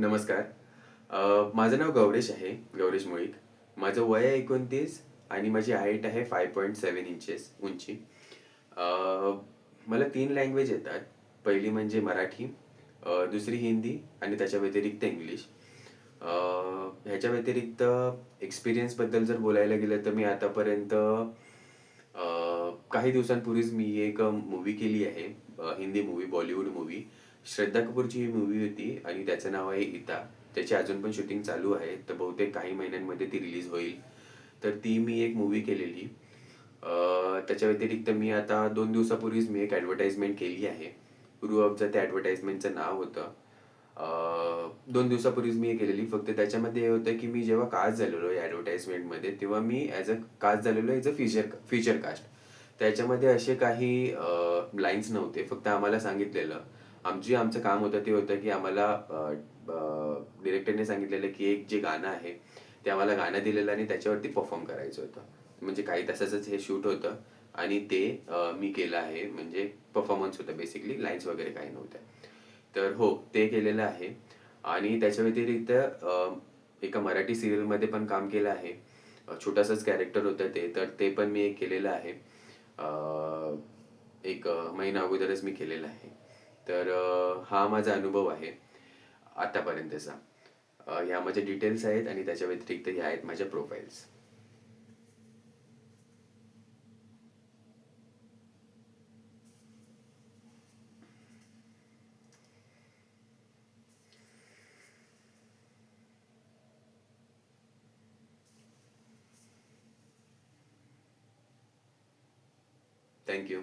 नमस्कार. माझं नाव गौरेश आहे, गौरेश मुळीक. माझं वय आहे 29 आणि माझी हाईट आहे 5.7 इंचेस उंची. अ, मला 3 लँग्वेज येतात. पहिली म्हणजे मराठी, दुसरी हिंदी आणि त्याच्या व्यतिरिक्त इंग्लिश. अ, ह्याच्या व्यतिरिक्त एक्सपिरियन्सबद्दल जर बोलायला गेलं तर मी आतापर्यंत काही दिवसांपूर्वीच मी एक मूव्ही केली आहे. Hindi movie, Bollywood movie. श्रद्धा कपूरची ही मूव्ही होती आणि त्याचं नाव आहे इता. त्याची अजून पण शूटिंग चालू आहे. तर बहुतेक काही महिन्यांमध्ये ती रिलीज होईल. तर ती मी एक मूव्ही केलेली. त्याच्या व्यतिरिक्त मी आता 2 दिवसापूर्वीच मी एक ॲडव्हर्टाइजमेंट केली आहे. ग्रो अपचं त्या ॲडव्हर्टाइजमेंटचं नाव होतं. 2 दिवसापूर्वीच मी हे केलेली. फक्त त्याच्यामध्ये हे होतं की मी जेव्हा कास्ट झालेलो या ॲडव्हर्टाइजमेंटमध्ये, तेव्हा मी ॲज अ कास्ट झालेलो ॲज अ फीचर कास्ट. त्याच्यामध्ये असे काही लाईन्स नव्हते. फक्त आम्हाला सांगितलेलं, आमचं काम होतं ते होतं की आम्हाला डिरेक्टरने सांगितलेलं की एक जे गाणं आहे, ते आम्हाला गाणं दिलेलं आणि त्याच्यावरती परफॉर्म करायचं होतं. म्हणजे काही तासाचंच हे शूट होतं आणि ते मी केलं आहे. म्हणजे परफॉर्मन्स होतं बेसिकली, लाईन्स वगैरे काही नव्हत्या. तर हो, ते केलेलं आहे आणि त्याच्या व्यतिरिक्त एका मराठी सीरियलमध्ये पण काम केलं आहे. छोटासाच कॅरेक्टर होतं ते, तर ते पण मी एक केलेलं आहे. एक महिना अगोदरच मी केलेलं आहे. तर हा माझा अनुभव आहे आतापर्यंतचा. ह्या माझ्या डिटेल्स आहेत आणि त्याच्या व्यतिरिक्त ह्या आहेत माझ्या प्रोफाईल्स. Thank you.